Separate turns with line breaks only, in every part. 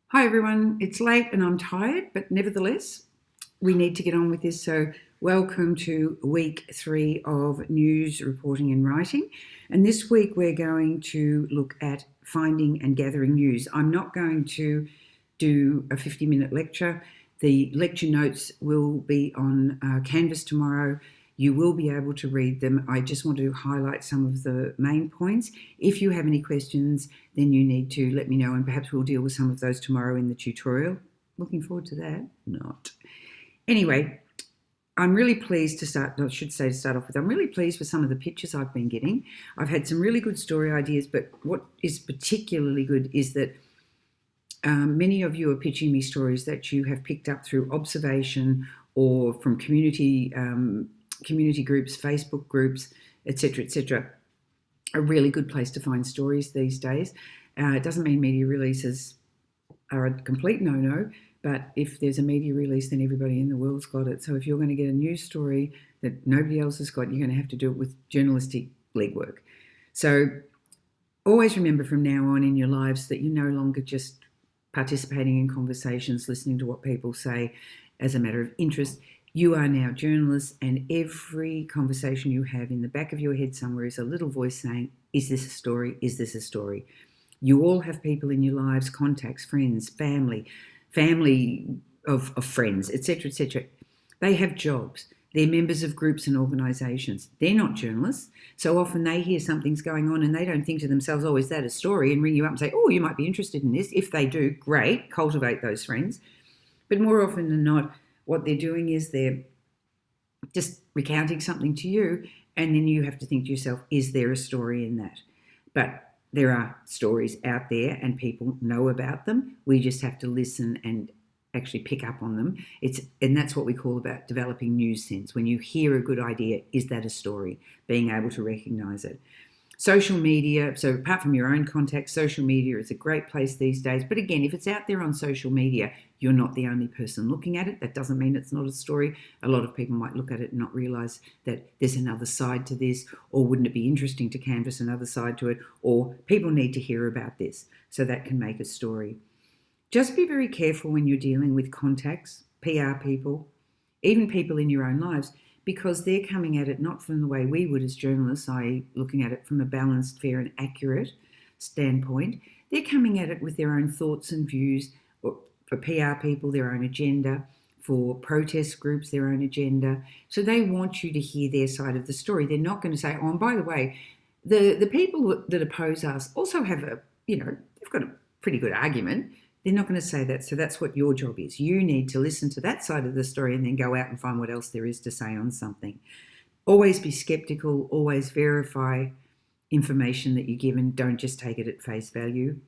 Hi everyone, it's late and I'm tired, but nevertheless, we need to get on with this. So, welcome to week 3 of news reporting and writing. And this week, we're going to look at finding and gathering news. I'm not going to do a 50-minute lecture. The lecture notes will be on Canvas tomorrow. You will be able to read them. I just want to highlight some of the main points. If you have any questions, then you need to let me know, and perhaps we'll deal with some of those tomorrow in the tutorial. Looking forward to that. Not. Anyway, I'm really pleased to start off with, I'm really pleased with some of the pictures I've been getting. I've had some really good story ideas, but what is particularly good is that many of you are pitching me stories that you have picked up through observation or from community groups, Facebook groups, etc., etc. A really good place to find stories these days. It doesn't mean media releases are a complete no-no, but if there's a media release, then everybody in the world's got it. So if you're going to get a news story that nobody else has got, you're going to have to do it with journalistic legwork. So always remember from now on in your lives that you're no longer just participating in conversations, listening to what people say as a matter of interest. You are now journalists, and every conversation you have in the back of your head somewhere is a little voice saying, is this a story? Is this a story? You all have people in your lives, contacts, friends, family of friends, etc., etc. They have jobs. They're members of groups and organisations. They're not journalists. So often they hear something's going on and they don't think to themselves, oh, is that a story? And ring you up and say, oh, you might be interested in this. If they do, great, cultivate those friends. But more often than not, what they're doing is they're just recounting something to you, and then you have to think to yourself, is there a story in that? But there are stories out there and people know about them. We just have to listen and actually pick up on them. And that's what we call about developing news sense. When you hear a good idea, is that a story? Being able to recognise it. Social media, so apart from your own contacts, social media is a great place these days. But again, if it's out there on social media, you're not the only person looking at it. That doesn't mean it's not a story. A lot of people might look at it and not realise that there's another side to this, or wouldn't it be interesting to canvass another side to it, or people need to hear about this. So that can make a story. Just be very careful when you're dealing with contacts, PR people, even people in your own lives, because they're coming at it not from the way we would as journalists, i.e. looking at it from a balanced, fair and accurate standpoint. They're coming at it with their own thoughts and views. For PR people, their own agenda. For protest groups, their own agenda. So they want you to hear their side of the story. They're not going to say, oh, and by the way, the people that oppose us also have they've got a pretty good argument. They're not going to say that. So that's what your job is. You need to listen to that side of the story and then go out and find what else there is to say on something. Always be skeptical. Always verify information that you're given. Don't just take it at face value.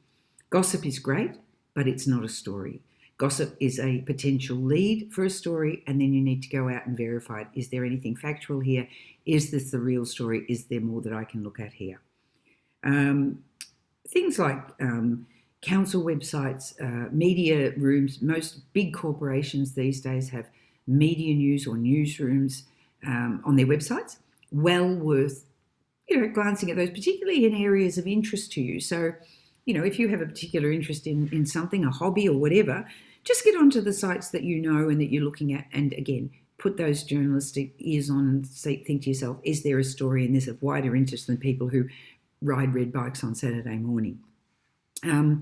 Gossip is great, but it's not a story. Gossip is a potential lead for a story, and then you need to go out and verify it. Is there anything factual here? Is this the real story? Is there more that I can look at here? Things like council websites, media rooms. Most big corporations these days have media news or newsrooms on their websites. Well worth glancing at those, particularly in areas of interest to you. So, if you have a particular interest in something, a hobby or whatever, just get onto the sites that you know and that you're looking at, and again, put those journalistic ears on and think to yourself, is there a story in this of wider interest than people who ride red bikes on Saturday morning? There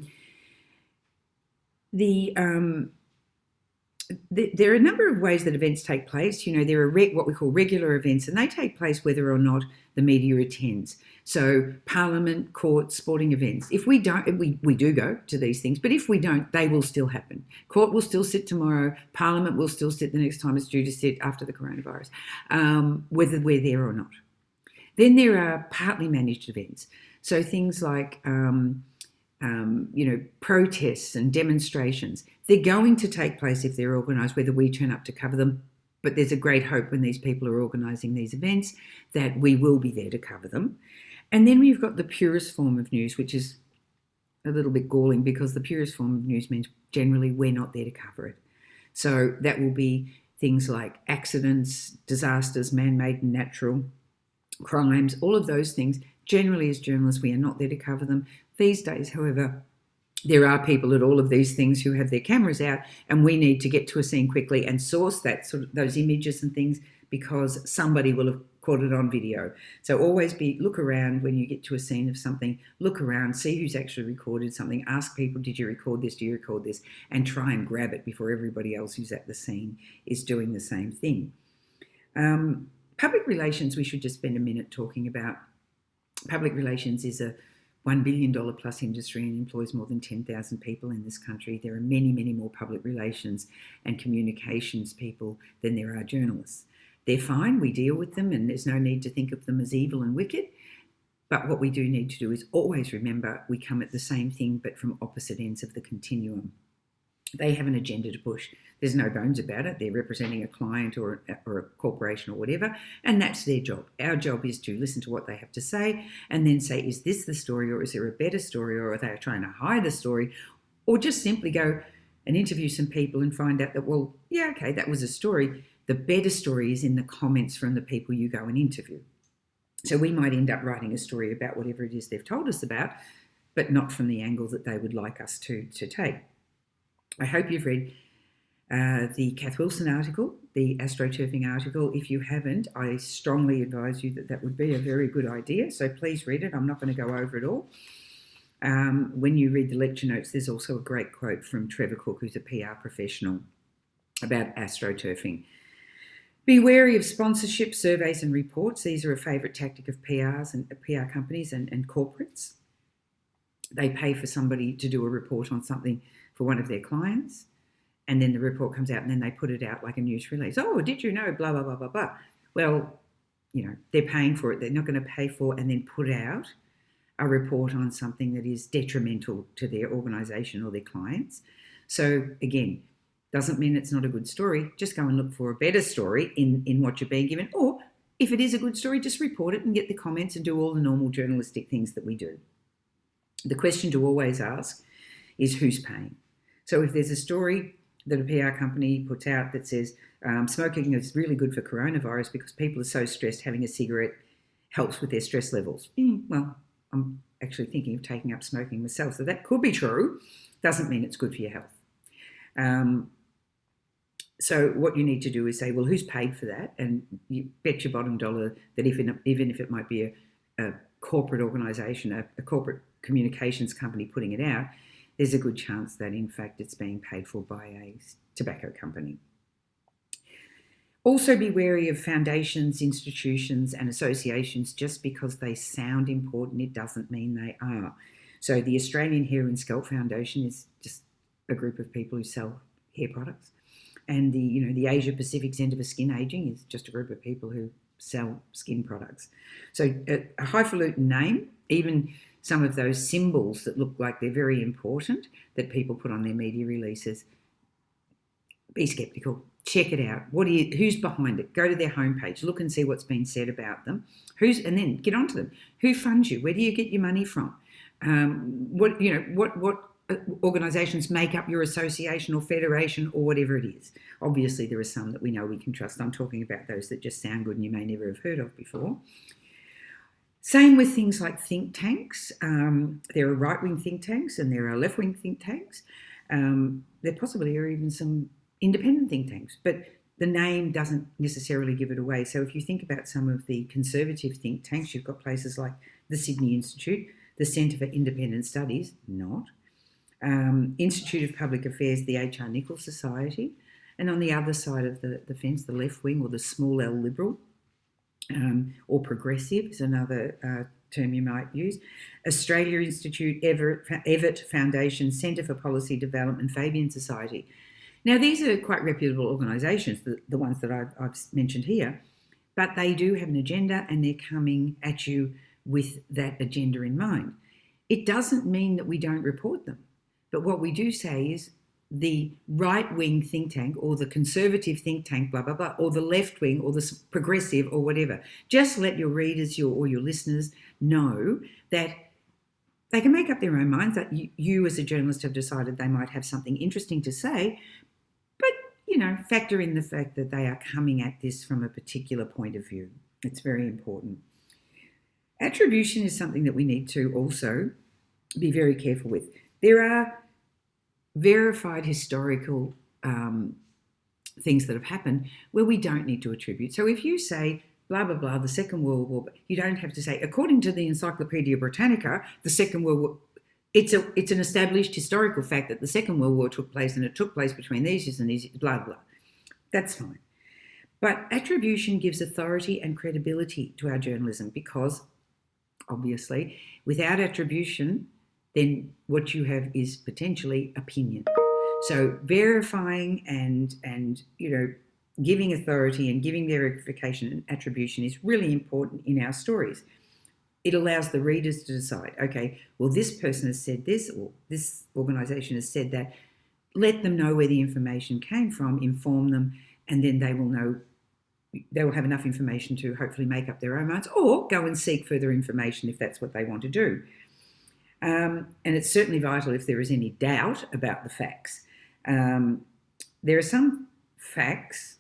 are a number of ways that events take place. There are what we call regular events, and they take place whether or not the media attends. So Parliament, courts, sporting events. If we don't, we do go to these things, but if we don't, they will still happen. Court will still sit tomorrow. Parliament will still sit the next time it's due to sit after the coronavirus, whether we're there or not. Then there are partly managed events. So things like protests and demonstrations. They're going to take place if they're organised, whether we turn up to cover them. But there's a great hope when these people are organising these events that we will be there to cover them. And then we've got the purest form of news, which is a little bit galling because the purest form of news means generally we're not there to cover it. So that will be things like accidents, disasters, man-made and natural, crimes, all of those things. Generally, as journalists, we are not there to cover them. These days, however, there are people at all of these things who have their cameras out, and we need to get to a scene quickly and source that sort of those images and things because somebody will have caught it on video. So always look around when you get to a scene of something, look around, see who's actually recorded something, ask people, did you record this, do you record this, and try and grab it before everybody else who's at the scene is doing the same thing. Public relations, we should just spend a minute talking about. Public relations is a $1 billion plus industry and employs more than 10,000 people in this country. There are many, many more public relations and communications people than there are journalists. They're fine, we deal with them, and there's no need to think of them as evil and wicked. But what we do need to do is always remember we come at the same thing, but from opposite ends of the continuum. They have an agenda to push. There's no bones about it. They're representing a client or a corporation or whatever, and that's their job. Our job is to listen to what they have to say and then say, is this the story, or is there a better story, or are they trying to hide the story, or just simply go and interview some people and find out that, well, yeah, okay, that was a story. The better story is in the comments from the people you go and interview. So we might end up writing a story about whatever it is they've told us about, but not from the angle that they would like us to take. I hope you've read the Kath Wilson article, the astroturfing article. If you haven't, I strongly advise you that would be a very good idea. So please read it. I'm not going to go over it all. When you read the lecture notes, there's also a great quote from Trevor Cook, who's a PR professional, about astroturfing. Be wary of sponsorship, surveys and reports. These are a favourite tactic of PRs and PR companies and corporates. They pay for somebody to do a report on something for one of their clients, and then the report comes out and then they put it out like a news release. Oh, did you know, blah, blah, blah, blah, blah. Well, they're paying for it. They're not going to pay for and then put out a report on something that is detrimental to their organisation or their clients. So again, doesn't mean it's not a good story. Just go and look for a better story in what you're being given. Or if it is a good story, just report it and get the comments and do all the normal journalistic things that we do. The question to always ask is who's paying. So if there's a story that a PR company puts out that says smoking is really good for coronavirus because people are so stressed, having a cigarette helps with their stress levels. Well, I'm actually thinking of taking up smoking myself, so that could be true. Doesn't mean it's good for your health. So what you need to do is say, well, who's paid for that? And you bet your bottom dollar that even if it might be a corporate organisation, a corporate communications company putting it out, there's a good chance that, in fact, it's being paid for by a tobacco company. Also be wary of foundations, institutions and associations. Just because they sound important, it doesn't mean they are. So the Australian Hair and Scalp Foundation is just a group of people who sell hair products. And the Asia Pacific Centre for Skin Ageing is just a group of people who sell skin products. So a highfalutin name, even some of those symbols that look like they're very important that people put on their media releases, be sceptical. Check it out. Who's behind it? Go to their homepage, look and see what's been said about them. And then get onto them. Who funds you? Where do you get your money from? What organisations make up your association or federation or whatever it is. Obviously, there are some that we know we can trust. I'm talking about those that just sound good and you may never have heard of before. Same with things like think tanks. There are right-wing think tanks and there are left-wing think tanks. There possibly are even some independent think tanks, but the name doesn't necessarily give it away. So if you think about some of the conservative think tanks, you've got places like the Sydney Institute, the Centre for Independent Studies, Institute of Public Affairs, the H.R. Nichols Society, and on the other side of the fence, the left wing or the small L liberal, or progressive is another term you might use. Australia Institute, Everett Foundation, Centre for Policy Development, Fabian Society. Now, these are quite reputable organisations, the ones that I've mentioned here, but they do have an agenda and they're coming at you with that agenda in mind. It doesn't mean that we don't report them, but what we do say is the right-wing think tank or the conservative think tank, blah, blah, blah, or the left-wing or the progressive or whatever. Just let your readers or your listeners know that they can make up their own minds, that you as a journalist have decided they might have something interesting to say, but, factor in the fact that they are coming at this from a particular point of view. It's very important. Attribution is something that we need to also be very careful with. There are verified historical things that have happened where we don't need to attribute. So if you say, blah, blah, blah, the Second World War, you don't have to say, according to the Encyclopedia Britannica, the Second World War, it's an established historical fact that the Second World War took place, and it took place between these years and these years, blah, blah. That's fine. But attribution gives authority and credibility to our journalism because, obviously, without attribution, then what you have is potentially opinion. So verifying and giving authority and giving verification and attribution is really important in our stories. It allows the readers to decide, okay, well, this person has said this, or this organisation has said that. Let them know where the information came from, inform them, and then they will know, they will have enough information to hopefully make up their own minds, or go and seek further information if that's what they want to do. And it's certainly vital if there is any doubt about the facts. There are some facts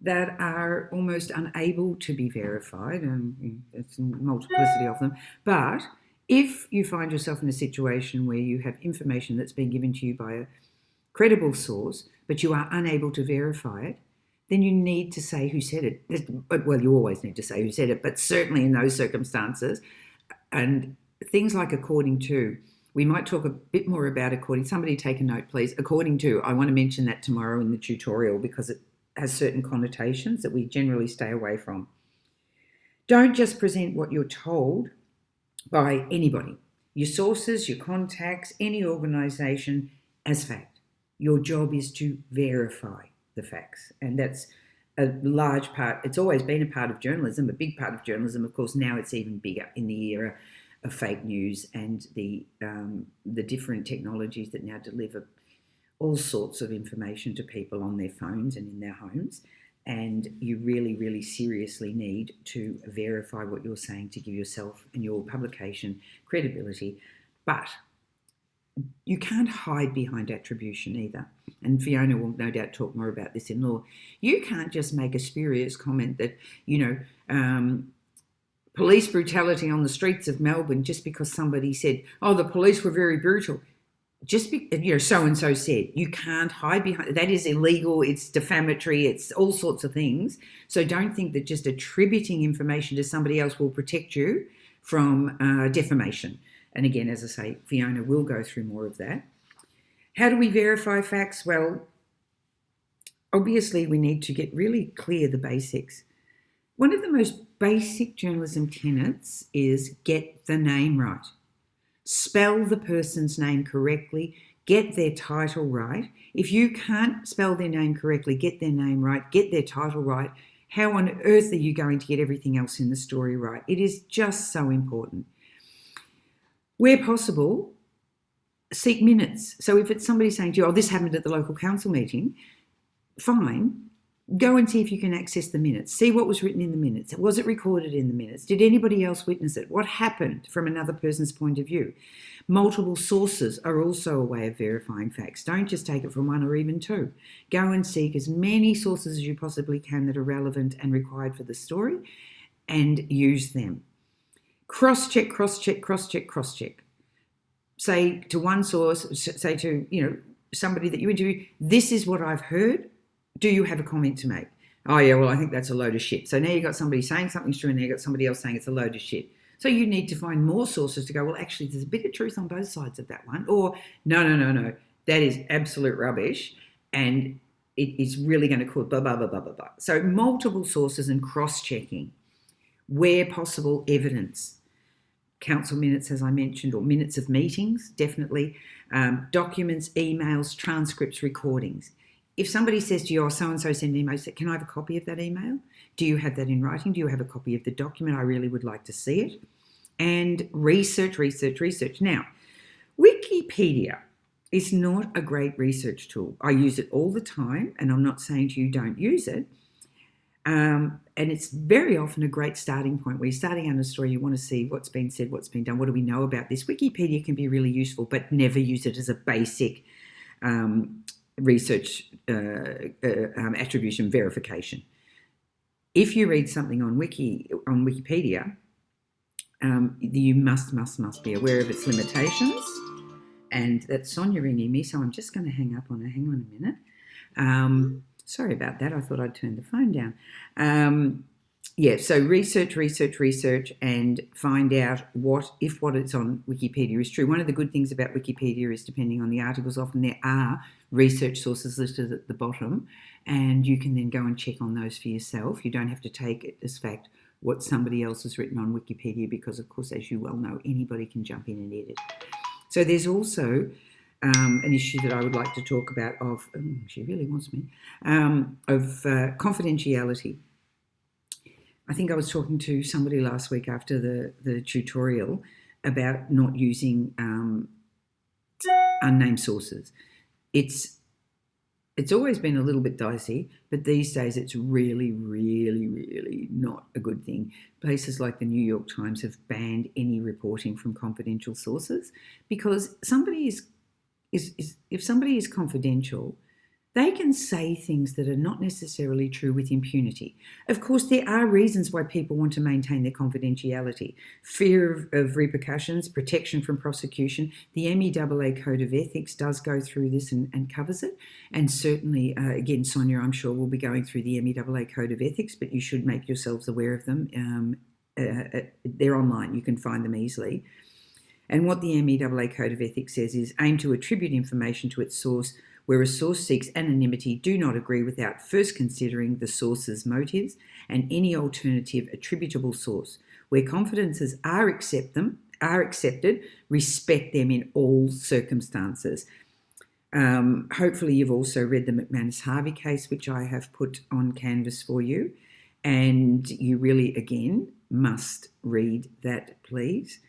that are almost unable to be verified, and it's a multiplicity of them. But if you find yourself in a situation where you have information that's been given to you by a credible source, but you are unable to verify it, then you need to say who said it. Well, you always need to say who said it, but certainly in those circumstances. And things like according to, we might talk a bit more about according. Somebody take a note, please. According to, I want to mention that tomorrow in the tutorial because it has certain connotations that we generally stay away from. Don't just present what you're told by anybody, your sources, your contacts, any organisation as fact. Your job is to verify the facts, and that's a large part. It's always been a part of journalism, a big part of journalism. Of course, now it's even bigger in the era of fake news and the different technologies that now deliver all sorts of information to people on their phones and in their homes. And you really, really seriously need to verify what you're saying to give yourself and your publication credibility. But you can't hide behind attribution either. And Fiona will no doubt talk more about this in law. You can't just make a spurious comment that, police brutality on the streets of Melbourne just because somebody said, oh, the police were very brutal. Just so-and-so said. You can't hide behind that. Is illegal, it's defamatory, it's all sorts of things. So don't think that just attributing information to somebody else will protect you from defamation. And again, as I say, Fiona will go through more of that. How do we verify facts? Well, obviously we need to get really clear the basics. One of the most basic journalism tenets is get the name right. Spell the person's name correctly, get their title right. If you can't spell their name correctly, get their name right, get their title right, how on earth are you going to get everything else in the story right? It is just so important. Where possible, seek minutes. So if it's somebody saying to you, oh, this happened at the local council meeting, fine. Go and see if you can access the minutes. See what was written in the minutes. Was it recorded in the minutes? Did anybody else witness it? What happened from another person's point of view? Multiple sources are also a way of verifying facts. Don't just take it from one or even two. Go and seek as many sources as you possibly can that are relevant and required for the story and use them. Cross-check, cross-check, cross-check, cross-check. Say to one source, say to somebody that you interview, this is what I've heard. Do you have a comment to make? Oh, yeah, well, I think that's a load of shit. So now you've got somebody saying something's true and now you've got somebody else saying it's a load of shit. So you need to find more sources to go, well, actually, there's a bit of truth on both sides of that one. Or, no, that is absolute rubbish and it is really going to cause blah, blah, blah, blah, blah, blah. So multiple sources and cross-checking. Where possible, evidence. Council minutes, as I mentioned, or minutes of meetings, definitely. Documents, emails, transcripts, recordings. If somebody says to you, oh, so-and-so sent an email, say, can I have a copy of that email? Do you have that in writing? Do you have a copy of the document? I really would like to see it. And research. Now, Wikipedia is not a great research tool. I use it all the time, and I'm not saying to you don't use it. And it's very often a great starting point where you're starting on a story, you want to see what's been said, what's been done, what do we know about this? Wikipedia can be really useful, but never use it as a basic research attribution verification. If you read something on Wikipedia, you must be aware of its limitations and that's Sonia ringing me, so I'm just going to hang up on her. Hang on a minute. Sorry about that. I thought I'd turned the phone down. So research, and find out if what it's on Wikipedia is true. One of the good things about Wikipedia is, depending on the articles, often there are research sources listed at the bottom, and you can then go and check on those for yourself. You don't have to take it as fact what somebody else has written on Wikipedia, because, of course, as you well know, anybody can jump in and edit. So there's also an issue that I would like to talk about she really wants me, of confidentiality. I think I was talking to somebody last week after the tutorial about not using unnamed sources. It's always been a little bit dicey, but these days it's really, really, really not a good thing. Places like the New York Times have banned any reporting from confidential sources, because if somebody is confidential, they can say things that are not necessarily true with impunity. Of course, there are reasons why people want to maintain their confidentiality. Fear of repercussions, protection from prosecution. The MEAA Code of Ethics does go through this and covers it. And certainly, again, Sonia, I'm sure, will be going through the MEAA Code of Ethics, but you should make yourselves aware of them. They're online. You can find them easily. And what the MEAA Code of Ethics says is aim to attribute information to its source where a source seeks anonymity, do not agree without first considering the source's motives and any alternative attributable source. Where confidences are accepted, respect them in all circumstances. Hopefully you've also read the McManus-Harvey case, which I have put on canvas for you. And you really, again, must read that, please.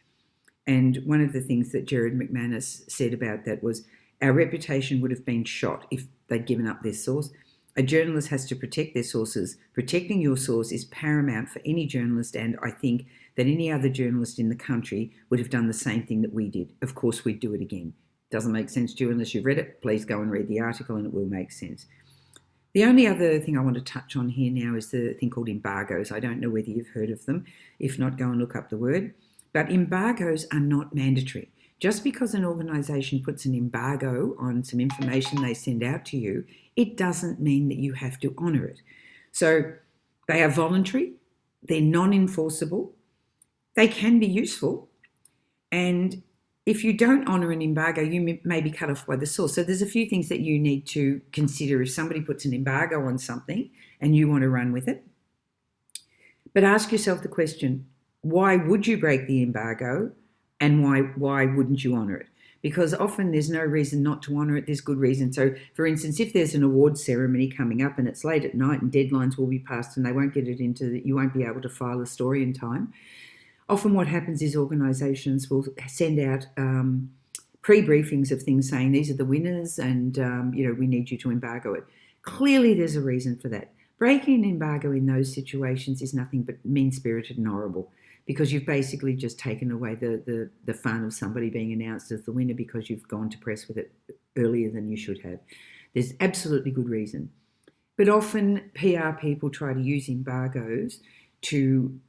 And one of the things that Jared McManus said about that was, our reputation would have been shot if they'd given up their source. A journalist has to protect their sources. Protecting your source is paramount for any journalist, and I think that any other journalist in the country would have done the same thing that we did. Of course, we'd do it again. Doesn't make sense to you unless you've read it. Please go and read the article and it will make sense. The only other thing I want to touch on here now is the thing called embargoes. I don't know whether you've heard of them. If not, go and look up the word. But embargoes are not mandatory. Just because an organisation puts an embargo on some information they send out to you, it doesn't mean that you have to honour it. So they are voluntary, they're non-enforceable, they can be useful, and if you don't honour an embargo, you may be cut off by the source. So there's a few things that you need to consider if somebody puts an embargo on something and you want to run with it. But ask yourself the question, why would you break the embargo? And why wouldn't you honour it? Because often there's no reason not to honour it, there's good reason. So, for instance, if there's an awards ceremony coming up and it's late at night and deadlines will be passed and they won't get it you won't be able to file a story in time, often what happens is organisations will send out pre-briefings of things saying these are the winners and, we need you to embargo it. Clearly there's a reason for that. Breaking an embargo in those situations is nothing but mean-spirited and horrible, because you've basically just taken away the fun of somebody being announced as the winner because you've gone to press with it earlier than you should have. There's absolutely good reason. But often PR people try to use embargoes to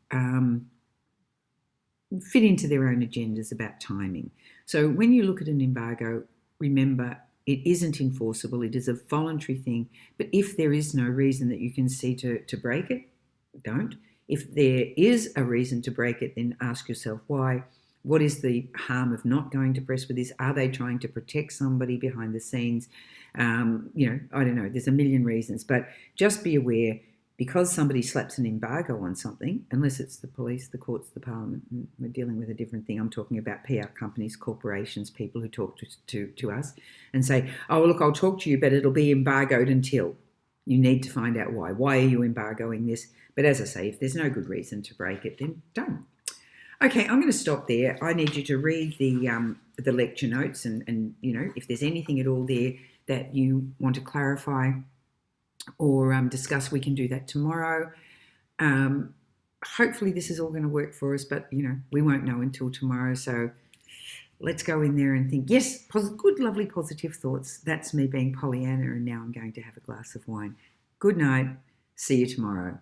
fit into their own agendas about timing. So when you look at an embargo, remember it isn't enforceable. It is a voluntary thing. But if there is no reason that you can see to break it, don't. If there is a reason to break it, then ask yourself why. What is the harm of not going to press with this? Are they trying to protect somebody behind the scenes? I don't know. There's a million reasons. But just be aware, because somebody slaps an embargo on something, unless it's the police, the courts, the parliament, we're dealing with a different thing. I'm talking about PR companies, corporations, people who talk to us and say, oh, look, I'll talk to you, but it'll be embargoed until. You need to find out why. Why are you embargoing this? But as I say, if there's no good reason to break it, then don't. Okay, I'm going to stop there. I need you to read the lecture notes and if there's anything at all there that you want to clarify or discuss, we can do that tomorrow. Hopefully this is all going to work for us, but, we won't know until tomorrow. So let's go in there and think, yes, good, lovely, positive thoughts. That's me being Pollyanna, and now I'm going to have a glass of wine. Good night. See you tomorrow.